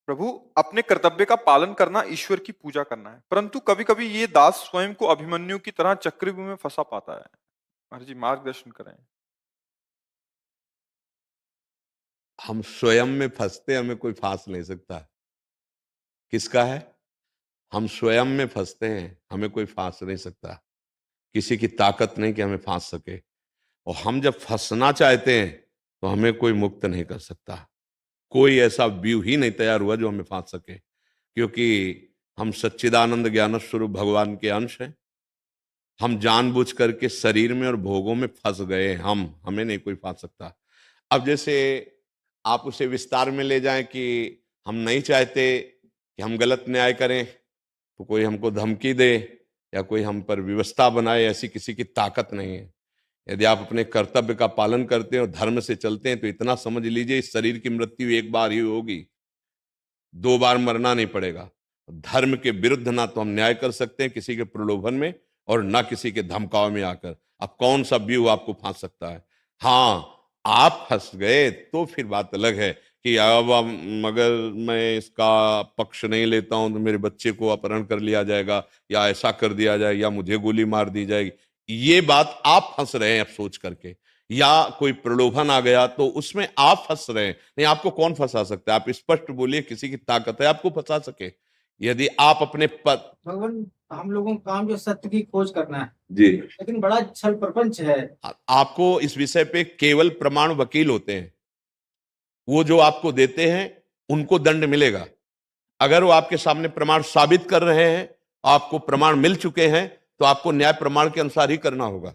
प्रभु, अपने कर्तव्य का पालन करना ईश्वर की पूजा करना है, परंतु कभी-कभी ये दास स्वयं को अभिमन्यु की तरह चक्रव्यूह में फंसा पाता है। महाराज जी मार्गदर्शन करें। हम स्वयं में फंसते, हमें कोई फांस नहीं सकता। किसका है? हम स्वयं में फंसते हैं, हमें कोई फांस नहीं सकता। किसी की ताकत नहीं कि हमें फांस सके। और हम जब फंसना चाहते हैं तो हमें कोई मुक्त नहीं कर सकता। कोई ऐसा व्यू ही नहीं तैयार हुआ जो हमें फांस सके, क्योंकि हम सच्चिदानंद ज्ञान स्वरूप भगवान के अंश हैं। हम जानबूझ करके शरीर में और भोगों में फंस गए। हम हमें नहीं कोई फांस सकता। अब जैसे आप उसे विस्तार में ले जाएं कि हम नहीं चाहते कि हम गलत न्याय करें, तो कोई हमको धमकी दे या कोई हम पर व्यवस्था बनाए, ऐसी किसी की ताकत नहीं है। यदि आप अपने कर्तव्य का पालन करते हैं और धर्म से चलते हैं तो इतना समझ लीजिए, इस शरीर की मृत्यु एक बार ही होगी, दो बार मरना नहीं पड़ेगा। धर्म के विरुद्ध ना तो हम न्याय कर सकते हैं किसी के प्रलोभन में, और ना किसी के धमकाव में आकर। अब कौन सा व्यू आपको फांस सकता है? हाँ, आप फंस गए तो फिर बात अलग है कि अगर मैं इसका पक्ष नहीं लेता हूं तो मेरे बच्चे को अपहरण कर लिया जाएगा, या ऐसा कर दिया जाएगा, या मुझे गोली मार दी जाएगी। ये बात आप फंस रहे हैं अब सोच करके। या कोई प्रलोभन आ गया तो उसमें आप फंस रहे हैं। नहीं, आपको कौन फंसा सकता है? आप स्पष्ट बोलिए, किसी की ताकत है आपको फंसा सके? यदि आप अपने पद भगवान, हम लोगों का काम जो सत्य की खोज करना है जी, लेकिन बड़ा छल प्रपंच है। आपको इस विषय पे केवल प्रमाण वकील होते हैं। वो जो आपको देते हैं उनको दंड मिलेगा। अगर वो आपके सामने प्रमाण साबित कर रहे हैं, आपको प्रमाण मिल चुके हैं, तो आपको न्याय प्रमाण के अनुसार ही करना होगा।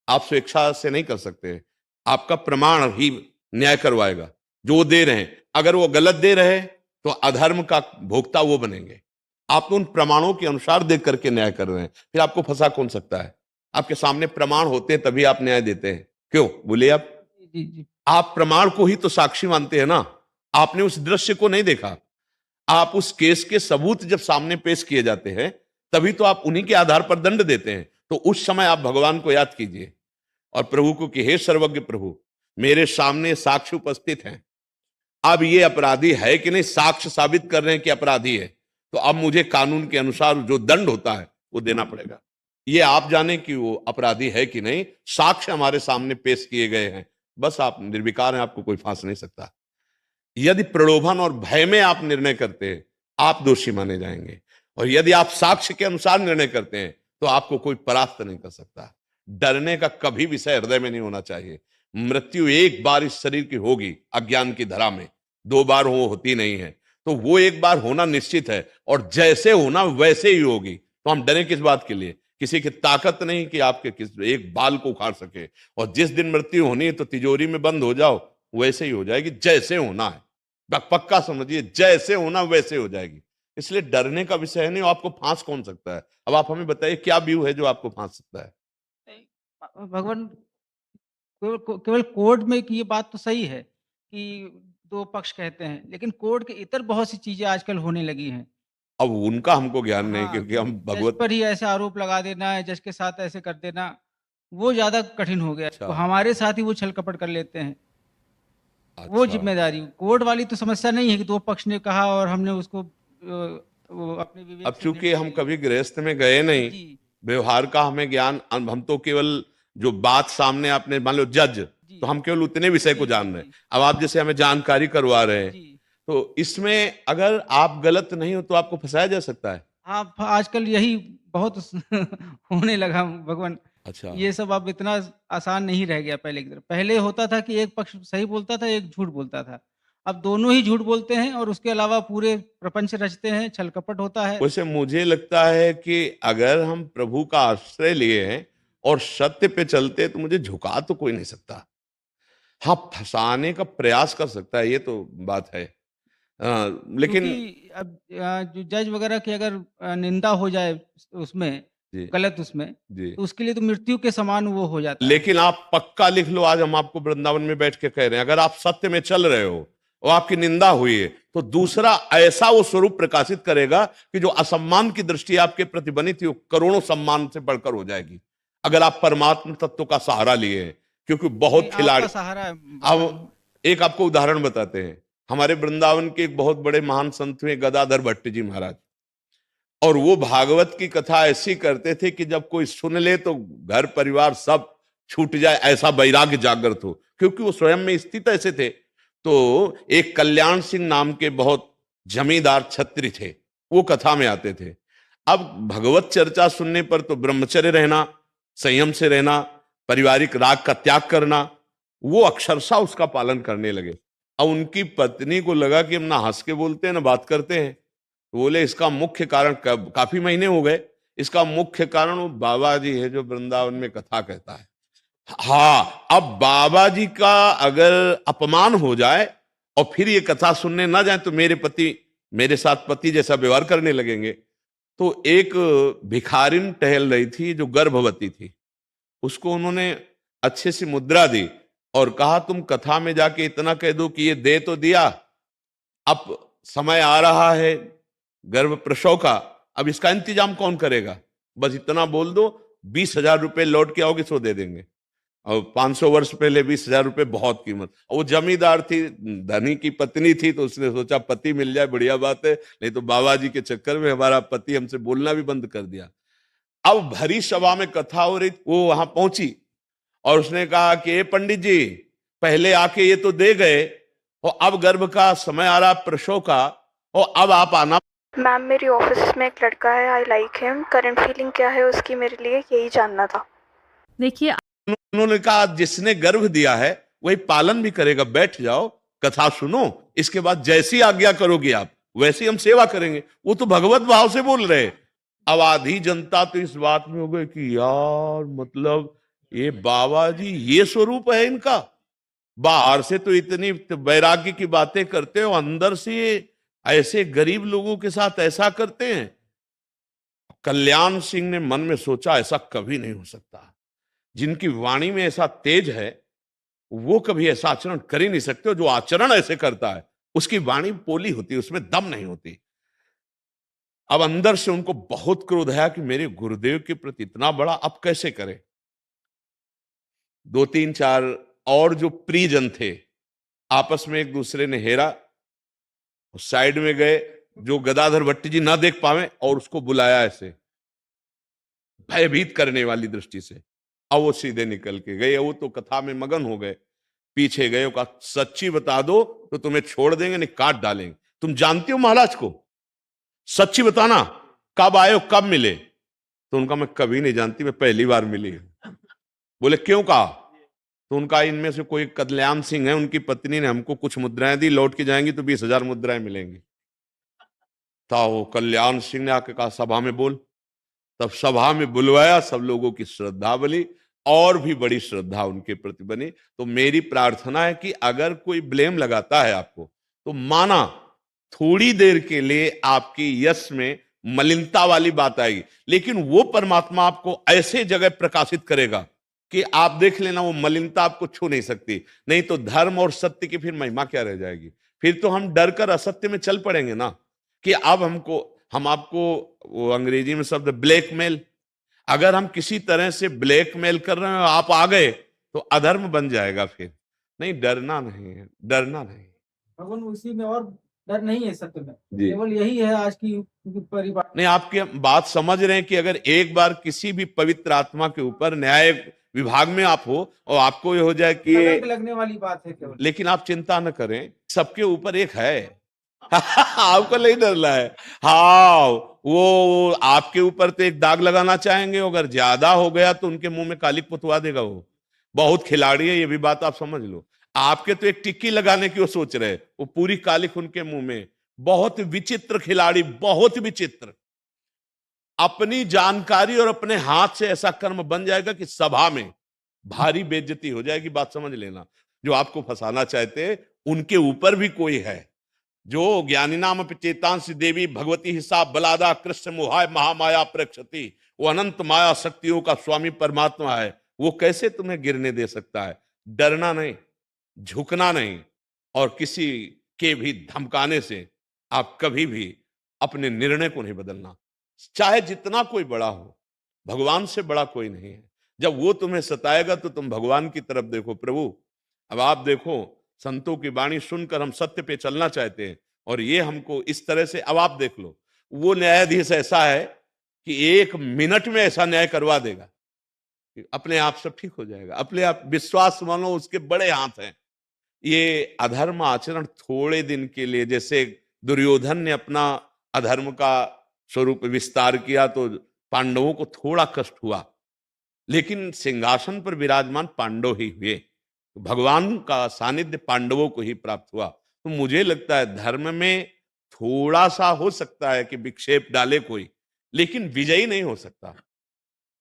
आप स्वेच्छा से नहीं कर सकते। आपका प्रमाण ही न्याय करवाएगा जो वो दे रहे हैं। अगर वो गलत दे रहे हैं तो अधर्म का भोक्ता वो बनेंगे। आप तो उन प्रमाणों के अनुसार देख करके न्याय कर रहे हैं, फिर आपको फंसा कौन सकता है? आपके सामने प्रमाण होते हैं तभी आप न्याय देते हैं। क्यों बोलिए आप? जी जी। आप प्रमाण को ही तो साक्षी मानते हैं ना। आपने उस दृश्य को नहीं देखा। आप उस केस के सबूत जब सामने पेश किए जाते हैं तभी तो आप उन्हीं के आधार पर दंड देते हैं। तो उस समय आप भगवान को याद कीजिए और प्रभु को कि हे सर्वज्ञ प्रभु, मेरे सामने साक्ष्य उपस्थित हैं। अब ये अपराधी है कि नहीं, साक्ष्य साबित कर रहे हैं कि अपराधी है, तो अब मुझे कानून के अनुसार जो दंड होता है वो देना पड़ेगा। ये आप जाने कि वो अपराधी है कि नहीं, साक्ष्य हमारे सामने पेश किए गए हैं, बस आप निर्विकार हैं, आपको कोई फांस नहीं सकता। यदि प्रलोभन और भय में आप निर्णय करते हैं, आप दोषी माने जाएंगे। और यदि आप साक्ष्य के अनुसार निर्णय करते हैं तो आपको कोई परास्त नहीं कर सकता। डरने का कभी विषय हृदय में नहीं होना चाहिए। मृत्यु एक बार इस शरीर की होगी अज्ञान की धरा में, दो बार वो होती नहीं है। तो वो एक बार होना निश्चित है, और जैसे होना वैसे ही होगी। तो हम डरे किस बात के लिए? किसी की ताकत नहीं कि आपके किस एक बाल को उखाड़ सके। और जिस दिन मृत्यु होनी है तो तिजोरी में बंद हो जाओ, वैसे ही हो जाएगी जैसे होना है। पक्का समझिए, जैसे होना वैसे हो जाएगी। इसलिए डरने का विषय है नहीं। आपको फांस कौन सकता है? अब आप हमें बताइए, क्या व्यू है जो आपको फांस सकता है? भगवान, केवल कोर्ट में की ये बात तो सही है कि दो पक्ष कहते हैं, लेकिन कोर्ट के इतर बहुत सी चीजें आजकल होने लगी हैं। अब उनका हमको ज्ञान नहीं, हाँ, क्योंकि हम जज भगवत। पर ही ऐसे आरोप लगा देना है, जज के साथ ऐसे कर देना, वो ज्यादा कठिन हो गया। अच्छा, तो हमारे साथ ही वो छल कपट कर लेते हैं। वो अच्छा। जिम्मेदारी कोर्ट वाली तो समस्या नहीं है कि दो पक्ष ने कहा और हमने उसको वो अपने विवेक अब से चूंकि निर्णय हम ले लिया। कभी गृहस्थ में गए नहीं, जी व्यवहार का हमें ज्ञान, हम तो केवल जो बात सामने आपने मान लो जज, जी तो हम केवल उतने विषय को जी जी जान रहे हैं। जी अब आप जैसे हमें जानकारी करवा रहे हैं, जी। तो इसमें अगर आप गलत नहीं हो तो आपको फंसाया जा सकता है। हाँ, आजकल यही बहुत होने लगा भगवान। अच्छा। ये सब अब इतना आसान नहीं रह गया पहले की तरह। पहले होता था कि एक पक्ष सही बोलता था, एक झूठ बोलता था। अब दोनों ही झूठ बोलते हैं और उसके अलावा पूरे प्रपंच रचते हैं, छल कपट होता है। वैसे मुझे लगता है कि अगर हम प्रभु का आश्रय लिए हैं और सत्य पे चलते, तो मुझे झुका तो कोई नहीं सकता। हाँ, फंसाने का प्रयास कर सकता है, ये तो बात है। क्योंकि लेकिन अब जो जज वगैरह की अगर निंदा हो जाए उसमें, जी, गलत उसमें, जी। तो उसके लिए तो मृत्यु के समान वो हो जाता है। लेकिन आप पक्का लिख लो, आज हम आपको वृंदावन में बैठ के कह रहे हैं, अगर आप सत्य में चल रहे हो और आपकी निंदा हुई है, तो दूसरा ऐसा वो स्वरूप प्रकाशित करेगा कि जो असम्मान की दृष्टि आपके प्रति बनी थी, वो करोड़ों सम्मान से बढ़कर हो जाएगी। अगर आप परमात्मा तत्व का सहारा लिए हैं, क्योंकि बहुत नहीं, आपका खिलाड़ी। सहारा है अब भगवान। एक आपको उदाहरण बताते हैं। हमारे वृंदावन के एक बहुत बड़े महान संत हुए गदाधर भट्ट जी महाराज, और वो भागवत की कथा ऐसी करते थे कि जब कोई सुन ले तो घर परिवार सब छूट जाए, ऐसा वैराग्य जागृत हो, क्योंकि वो स्वयं में स्थित ऐसे थे। तो एक कल्याण सिंह नाम के बहुत जमींदार छत्री थे, वो कथा में आते थे। अब भगवत चर्चा सुनने पर तो ब्रह्मचर्य रहना, संयम से रहना, पारिवारिक राग का त्याग करना, वो अक्षरशः उसका पालन करने लगे। अब उनकी पत्नी को लगा कि हम ना हंस के बोलते हैं ना बात करते हैं, तो बोले इसका मुख्य कारण, काफी महीने हो गए, इसका मुख्य कारण वो बाबा जी है जो वृंदावन में कथा कहता है। हाँ, अब बाबा जी का अगर अपमान हो जाए और फिर ये कथा सुनने ना जाए तो मेरे पति मेरे साथ पति जैसा व्यवहार करने लगेंगे। तो एक भिखारिन टहल रही थी जो गर्भवती थी, उसको उन्होंने अच्छे से मुद्रा दी और कहा तुम कथा में जाके इतना कह दो कि ये दे तो दिया, अब समय आ रहा है गर्भ प्रसव का, अब इसका इंतजाम कौन करेगा, बस इतना बोल दो, 20,000 रुपए लौट के आओगे सो दे देंगे। और 500 वर्ष पहले 20,000 रुपए बहुत कीमत। वो जमींदार थी, धनी की पत्नी थी, तो उसने सोचा पति मिल जाए बढ़िया बात है, नहीं तो बाबा जी के चक्कर में हमारा पति हमसे बोलना भी बंद कर दिया। अब भरी सभा में कथा हो रही, वो वहां पहुंची और उसने कहा कि ए पंडित जी, पहले आके ये तो दे गए और अब गर्भ का समय आ रहा प्रसव का, और अब आप आना। मैम, मेरी ऑफिस में एक लड़का है, I like him, current feeling क्या है उसकी मेरे लिए, यही जानना था। देखिए, उन्होंने कहा जिसने गर्भ दिया है वही पालन भी करेगा, बैठ जाओ कथा सुनो, इसके बाद जैसी आज्ञा करोगे आप वैसी हम सेवा करेंगे। वो तो भगवत भाव से बोल रहे। अब आधी जनता तो इस बात में हो गई कि यार मतलब ये बाबा जी ये स्वरूप है इनका, बाहर से तो इतनी वैराग्य की बातें करते हो, अंदर से ऐसे गरीब लोगों के साथ ऐसा करते हैं। कल्याण सिंह ने मन में सोचा ऐसा कभी नहीं हो सकता, जिनकी वाणी में ऐसा तेज है वो कभी ऐसा आचरण कर ही नहीं सकते, जो आचरण ऐसे करता है उसकी वाणी पोली होती है, उसमें दम नहीं होती। अब अंदर से उनको बहुत क्रोध आया कि मेरे गुरुदेव के प्रति इतना बड़ा, अब कैसे करें। 2-3-4 और जो प्रियजन थे आपस में एक दूसरे ने हेरा, साइड में गए जो गदाधर भट्ट जी ना देख पावे और उसको बुलाया ऐसे भयभीत करने वाली दृष्टि से। अब वो सीधे निकल के गए, वो तो कथा में मगन हो गए, पीछे गए, कहा सच्ची बता दो तो तुम्हें छोड़ देंगे नहीं काट डालेंगे। तुम जानते हो महाराज को, सच्ची बताना, कब आए हो कब मिले। तो उनका मैं कभी नहीं जानती, मैं पहली बार मिली। बोले क्यों कहा, तो उनका इनमें से कोई कल्याण सिंह है, उनकी पत्नी ने हमको कुछ मुद्राएं दी, लौट के जाएंगी तो 20,000 मुद्राएं मिलेंगी। तो वो कल्याण सिंह ने आके कहा सभा में बोल, तब सभा में बुलवाया, सब लोगों की श्रद्धा बनी और भी बड़ी श्रद्धा उनके प्रति बनी। तो मेरी प्रार्थना है कि अगर कोई ब्लेम लगाता है आपको तो माना थोड़ी देर के लिए आपकी यश में मलिनता वाली बात आएगी, लेकिन वो परमात्मा आपको ऐसे जगह प्रकाशित करेगा कि आप देख लेना वो मलिनता आपको छू नहीं सकती। नहीं तो धर्म और सत्य की फिर महिमा क्या रह जाएगी, फिर तो हम डर कर असत्य में चल पड़ेंगे ना, कि अब हम आपको, वो अंग्रेजी में शब्द ब्लैकमेल, अगर हम किसी तरह से ब्लैकमेल कर रहे हैं आप आ गए तो अधर्म बन जाएगा। फिर नहीं, डरना नहीं है, डरना नहीं। भगवान उसी में और डर नहीं है सत्य में, जी। केवल यही है आज की परिवार। नहीं, आपकी बात समझ रहे हैं कि अगर एक बार किसी भी पवित्र आत्मा के ऊपर न्याय विभाग में आप हो और आपको ये हो जाए कि कलंक लगने वाली बात है केवल। लेकिन आप चिंता न करें, सबके ऊपर एक है। आपको नहीं डरना है। हाँ, वो आपके ऊपर तो एक दाग लगाना चाहेंगे, अगर ज्यादा हो गया तो उनके मुंह में कालिक पुतवा देगा। वो बहुत खिलाड़ी है, ये भी बात आप समझ लो। आपके तो एक टिक्की लगाने की वो सोच रहे, वो पूरी कालिक उनके मुंह में। बहुत विचित्र खिलाड़ी, बहुत विचित्र। अपनी जानकारी और अपने हाथ से ऐसा कर्म बन जाएगा कि सभा में भारी बेइज्जती हो जाएगी। बात समझ लेना, जो आपको फंसाना चाहते उनके ऊपर भी कोई है। जो ज्ञानी नाम चेतांश देवी भगवती हिसाब बलादा कृष्ण मोहाय महामाया प्रेक्षति, वो अनंत माया शक्तियों का स्वामी परमात्मा है। वो कैसे तुम्हें गिरने दे सकता है। डरना नहीं, झुकना नहीं, और किसी के भी धमकाने से आप कभी भी अपने निर्णय को नहीं बदलना। चाहे जितना कोई बड़ा हो, भगवान से बड़ा कोई नहीं है। जब वो तुम्हें सताएगा तो तुम भगवान की तरफ देखो, प्रभु अब आप देखो संतों की वाणी सुनकर हम सत्य पे चलना चाहते हैं, और ये हमको इस तरह से, अब आप देख लो, वो न्यायाधीश ऐसा है कि 1 मिनट में ऐसा न्याय करवा देगा, अपने आप सब ठीक हो जाएगा, अपने आप विश्वास मानो उसके बड़े हाथ हैं। ये अधर्म आचरण थोड़े दिन के लिए, जैसे दुर्योधन ने अपना अधर्म का स्वरूप विस्तार किया तो पांडवों को थोड़ा कष्ट हुआ, लेकिन सिंहासन पर विराजमान पांडव ही हुए, भगवान का सानिध्य पांडवों को ही प्राप्त हुआ। तो मुझे लगता है धर्म में थोड़ा सा हो सकता है कि विक्षेप डाले कोई, लेकिन विजयी नहीं हो सकता।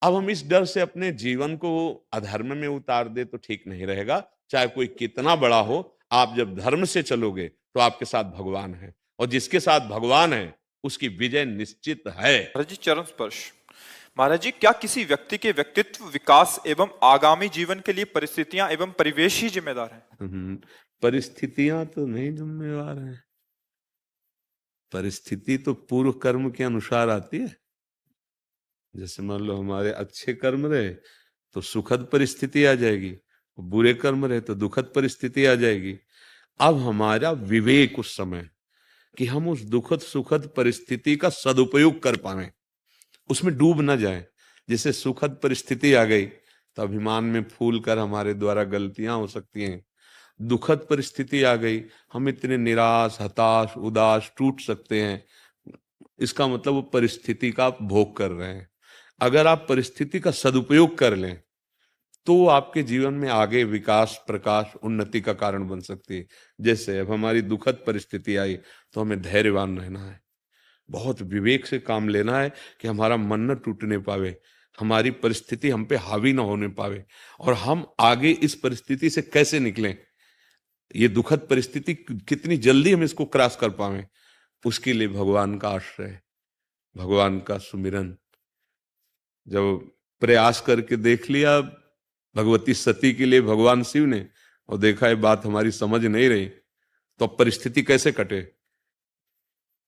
अब हम इस डर से अपने जीवन को अधर्म में उतार दे तो ठीक नहीं रहेगा, चाहे कोई कितना बड़ा हो। आप जब धर्म से चलोगे तो आपके साथ भगवान है, और जिसके साथ भगवान है उसकी विजय निश्चित है। महाराज जी, चरण स्पर्श। महाराज जी, क्या किसी व्यक्ति के व्यक्तित्व विकास एवं आगामी जीवन के लिए परिस्थितियां एवं परिवेश ही जिम्मेदार हैं? परिस्थितियां तो नहीं जिम्मेवार हैं, परिस्थिति तो पूर्व कर्म के अनुसार आती है। जैसे मान लो हमारे अच्छे कर्म रहे तो सुखद परिस्थिति आ जाएगी, बुरे कर्म रहे तो दुखद परिस्थिति आ जाएगी। अब हमारा विवेक उस समय कि हम उस दुखद सुखद परिस्थिति का सदुपयोग कर पाए, उसमें डूब न जाए। जैसे सुखद परिस्थिति आ गई तो अभिमान में फूल कर हमारे द्वारा गलतियां हो सकती हैं, दुखद परिस्थिति आ गई हम इतने निराश, हताश, उदास, टूट सकते हैं। इसका मतलब वो परिस्थिति का आप भोग कर रहे हैं। अगर आप परिस्थिति का सदुपयोग कर लें तो आपके जीवन में आगे विकास, प्रकाश, उन्नति का कारण बन सकती है। जैसे अब हमारी दुखद परिस्थिति आई तो हमें धैर्यवान रहना है, बहुत विवेक से काम लेना है कि हमारा मन न टूटने पावे, हमारी परिस्थिति हम पे हावी न होने पावे, और हम आगे इस परिस्थिति से कैसे निकलें, ये दुखद परिस्थिति कितनी जल्दी हम इसको क्रॉस कर पावे, उसके लिए भगवान का आश्रय, भगवान का सुमिरन। जब प्रयास करके देख लिया भगवती सती के लिए भगवान शिव ने, और देखा है बात हमारी समझ नहीं रही, तो अब परिस्थिति कैसे कटे?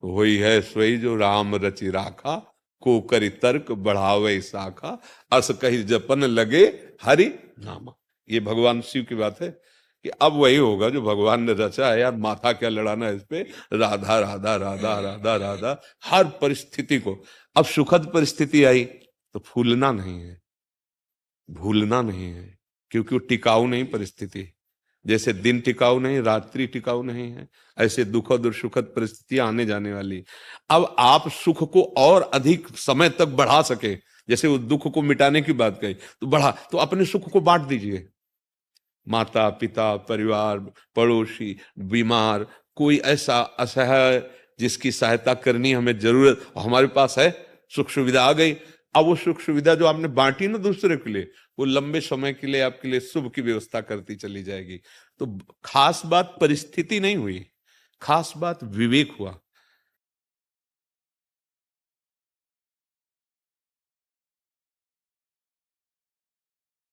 वही है सोई जो राम रचि राखा, को करि तर्क बढ़ावे शाखा, अस कही जपन लगे हरि नामा। ये भगवान शिव की बात है कि अब वही होगा जो भगवान ने रचा है। यार माथा क्या लड़ाना है इस पे, राधा राधा राधा राधा राधा हर परिस्थिति को। अब सुखद परिस्थिति आई तो फूलना नहीं है, भूलना नहीं है, क्योंकि वो टिकाऊ नहीं परिस्थिति। जैसे दिन टिकाऊ नहीं, रात्रि टिकाऊ नहीं है, ऐसे दुखद और सुखद परिस्थितियां आने जाने वाली। अब आप सुख को और अधिक समय तक बढ़ा सके, जैसे वो दुख को मिटाने की बात कही तो बढ़ा, तो अपने सुख को बांट दीजिए। माता पिता, परिवार, पड़ोसी, बीमार, कोई ऐसा असहाय जिसकी सहायता करनी हमें जरूरत, हमारे पास है, सुख सुविधा आ गई। अब वो सुख सुविधा जो आपने बांटी ना दूसरे के लिए, वो लंबे समय के लिए आपके लिए शुभ की व्यवस्था करती चली जाएगी। तो खास बात परिस्थिति नहीं हुई, खास बात विवेक हुआ।